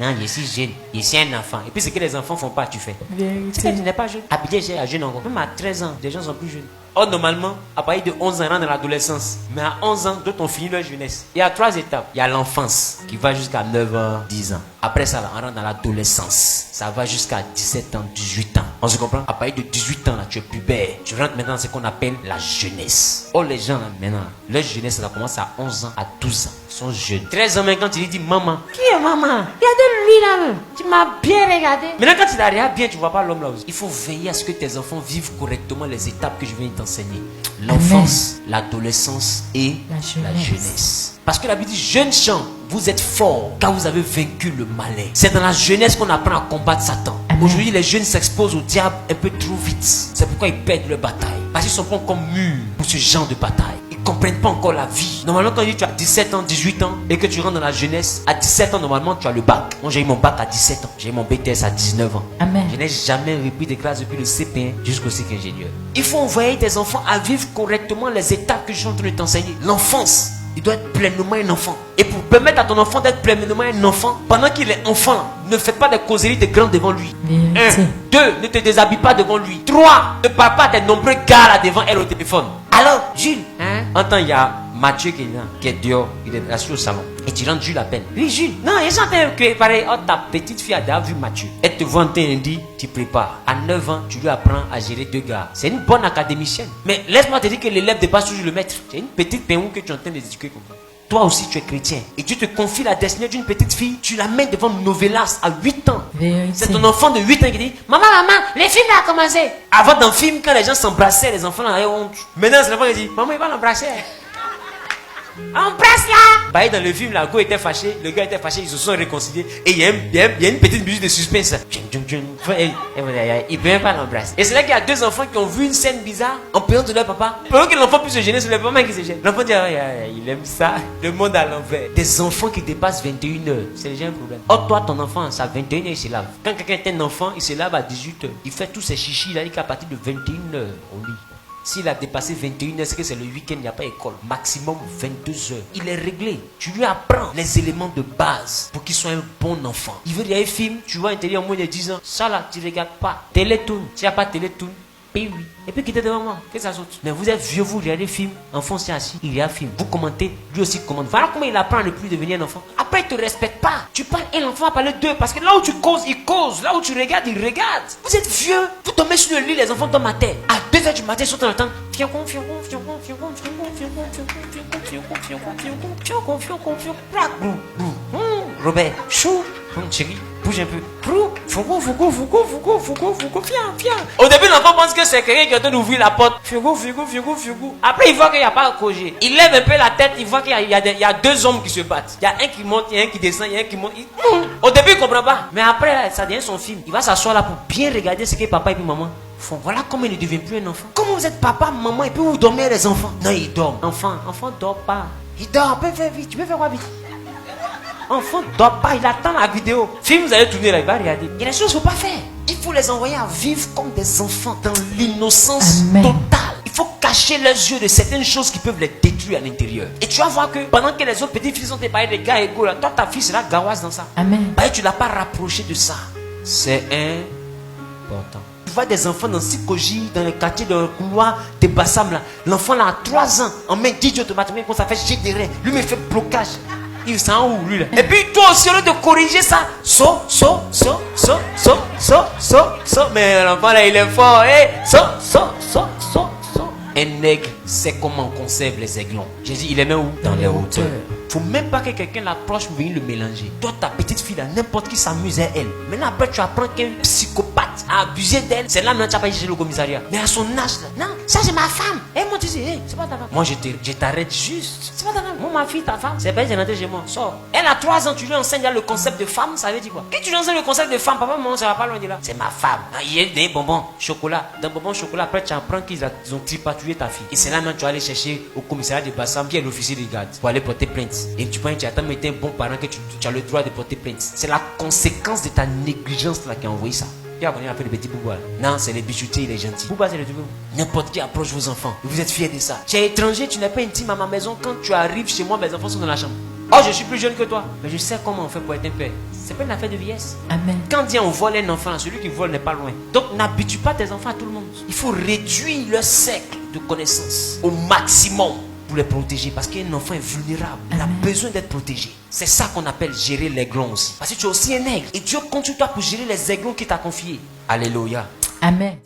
Non, je suis jeune, je suis un enfant. Et puis ce que les enfants font pas, tu fais. C'est que tu n'es pas jeune. Habillé, j'ai jeune encore. Même à 13 ans, les gens sont plus jeunes. Or, normalement, à partir de 11 ans, on rentre dans l'adolescence. Mais à 11 ans, d'autres ont fini leur jeunesse. Il y a 3 étapes. Il y a l'enfance, qui va jusqu'à 9 ans, 10 ans. Après ça, là, on rentre dans l'adolescence. Ça va jusqu'à 17 ans, 18 ans. On se comprend? À partir de 18 ans, là, tu es pubère. Tu rentres maintenant dans ce qu'on appelle la jeunesse. Oh, les gens, là, maintenant, leur jeunesse, ça commence à 11 ans, à 12 ans. Ils sont jeunes. 13 ans, même quand tu lui dis maman. Qui est maman? Regardez lui là. Tu m'as bien regardé. Maintenant, quand tu la regardes bien, tu vois pas l'homme là aussi. Il faut veiller à ce que tes enfants vivent correctement les étapes que je viens de t'enseigner. L'enfance, l'adolescence et la jeunesse. Parce que la Bible dit, jeunes gens, vous êtes forts car vous avez vaincu le malin. C'est dans la jeunesse qu'on apprend à combattre Satan. Aujourd'hui, les jeunes s'exposent au diable un peu trop vite. C'est pourquoi ils perdent leur bataille. Parce qu'ils sont pas encore mûrs pour ce genre de bataille. Ils ne comprennent pas encore la vie. Normalement, quand tu as 17 ans, 18 ans et que tu rentres dans la jeunesse, à 17 ans, normalement, tu as le bac. Moi, j'ai eu mon bac à 17 ans. J'ai eu mon BTS à 19 ans. Amen. Je n'ai jamais repris de classe depuis le CP1 jusqu'au cycle ingénieur. Il faut envoyer tes enfants à vivre correctement les étapes que je suis en train de t'enseigner. L'enfance. Il doit être pleinement un enfant. Et pour permettre à ton enfant d'être pleinement un enfant, pendant qu'il est enfant, ne fais pas des causeries de grands devant lui. 1, 2, ne te déshabille pas devant lui. 3, ne parle pas des nombreux gars là devant elle au téléphone. Alors, Jules, entends, il y a Mathieu qui est là, qui est dehors, il est assis au salon. Et tu rentres, Jules l'appelle. Oui, Jules, non, ils sont que pareil, oh, ta petite fille a déjà vu Mathieu. Elle te voit en train de dire, tu prépares. À 9 ans, tu lui apprends à gérer 2 gars. C'est une bonne académicienne. Mais laisse-moi te dire que l'élève dépasse toujours le maître. C'est une petite péon que tu es en train d'éduquer comme ça. Toi aussi, tu es chrétien. Et tu te confies la destinée d'une petite fille. Tu la mets devant Novelas à 8 ans. C'est ton enfant de 8 ans qui dit, maman, le film a commencé. Avant d'un film, quand les gens s'embrassaient, les enfants avaient honte. Maintenant, c'est l'enfant qui dit, maman, il va l'embrasser. Embrasse là. Bah, dans le film, la go était fâché, le gars était fâché, ils se sont réconciliés. Et il y a une petite musique de suspense. Il ne peut même pas l'embrasser. Et c'est là qu'il y a 2 enfants qui ont vu une scène bizarre en payant de leur papa. Pendant que l'enfant puisse se gêner, c'est le papa qui se gêne. L'enfant dit, il aime ça. Le monde à l'envers. Des enfants qui dépassent 21 heures, c'est déjà un problème. Or, toi, ton enfant, ça 21 heures, il se lave. Quand quelqu'un est un enfant, il se lave à 18 heures. Il fait tous ses chichis, il dit qu'à partir de 21 heures, au lit. S'il a dépassé 21 heures, c'est que c'est le week-end, il n'y a pas école. Maximum 22 heures. Il est réglé. Tu lui apprends les éléments de base pour qu'il soit un bon enfant. Il veut regarder un film, tu vois interdit en moins de 10 ans. Ça là, tu ne regardes pas. Télétoon. S'il n'y a pas Télétoon, paye oui. Et puis quittez devant moi. Qu'est-ce que ça saute? Mais vous êtes vieux, vous regardez film. Enfant, c'est assis. Il y a film. Vous commentez, lui aussi commente. Voilà comment il apprend à ne plus devenir un enfant. Après, il ne te respecte pas. Tu parles et l'enfant va parler d'eux. Parce que là où tu causes, il cause. Là où tu regardes, il regarde. Vous êtes vieux. Vous tombez sur le lit, les enfants tombent à terre. À 2 heures du matin, ils sont en attente. Robert, chou, chérie, bouge un peu. Viens. Au début, l'enfant pense que c'est quelqu'un qui est en train d'ouvrir la porte. Après, il voit qu'il n'y a pas de cogé. Il lève un peu la tête, il voit qu'il y a 2 hommes qui se battent. Il y a un qui monte, il y a un qui descend, il y a un qui monte. Au début, il ne comprend pas. Mais après, ça devient son film. Il va s'asseoir là pour bien regarder ce que papa et puis maman font. Voilà comment il ne devient plus un enfant. Comment vous êtes papa, maman et puis vous dormez les enfants? Non, il dort. Enfant dort pas. Il dort. Tu peux faire quoi vite? Enfant dort pas, il attend la vidéo. Film, vous allez tourner là, il va regarder. Il y a des choses qu'il ne faut pas faire. Il faut les envoyer à vivre comme des enfants dans l'innocence totale. Il faut cacher leurs yeux de certaines choses qui peuvent les détruire à l'intérieur. Et tu vas voir que pendant que les autres petites filles sont épargnées des gars égaux, là, toi ta fille sera gawasse dans ça. Amen. Bah, tu ne l'as pas rapproché de ça. C'est important. Tu vois des enfants dans Sikoji, dans les quartiers, dans le couloir de Bassam là. L'enfant là a 3 ans, en main d'idiot automatiquement, quand ça fait jeter des reins. Lui me fait blocage. Il s'en où lui là. Et puis toi aussi au lieu de corriger ça, mais l'enfant là il est fort, Un aigle sait comment on conserve les aiglons. J'ai dit il est même où? Dans les hauteurs. Faut même pas que quelqu'un l'approche pour venir le mélanger. Toi ta petite fille là, n'importe qui s'amuse à elle. Maintenant après tu apprends qu'un psychopathe a abusé d'elle. C'est là maintenant tu n'as pas cherché le commissariat. Mais à son âge là, non, ça c'est ma femme. Et moi tu dis, c'est pas ta femme. Moi je t'arrête juste. C'est pas ta femme. Moi ma fille, ta femme. C'est pas elle rentrée chez moi. Sors. Elle a 3 ans, tu lui enseignes le concept de femme, ça veut dire quoi? Quand tu lui enseignes le concept de femme, papa, maman, ça va pas loin de là. C'est ma femme. Il y a des bonbons, chocolat. Dans bonbons, chocolat, après tu apprends qu'ils ont tripatouillé ta fille. Et c'est là maintenant tu vas aller chercher au commissariat de Bassam, qui est l'officier de garde, pour aller porter plainte. Et tu prends, tu attends, mais t'es un bon parent que tu as le droit de porter plainte. C'est la conséquence de ta négligence là qui a envoyé ça. Qui a venu appeler le petit Bouba? Non, c'est les bijoutiers, il est gentil. Bouba, c'est le tout. N'importe qui approche vos enfants. Vous êtes fiers de ça. Tu es étranger, tu n'es pas intime à ma maison. Quand tu arrives chez moi, mes enfants sont dans la chambre. Oh, je suis plus jeune que toi. Mais je sais comment on fait pour être un père. C'est pas une affaire de vieillesse. Amen. Quand on vole un enfant, celui qui vole n'est pas loin. Donc n'habitue pas tes enfants à tout le monde. Il faut réduire leur cercle de connaissances au maximum pour les protéger. Parce qu'un enfant est vulnérable. Il a besoin d'être protégé. C'est ça qu'on appelle gérer l'aiglon aussi. Parce que tu es aussi un aigle. Et Dieu compte sur toi pour gérer les aiglons qu'il t'a confiés. Alléluia. Amen.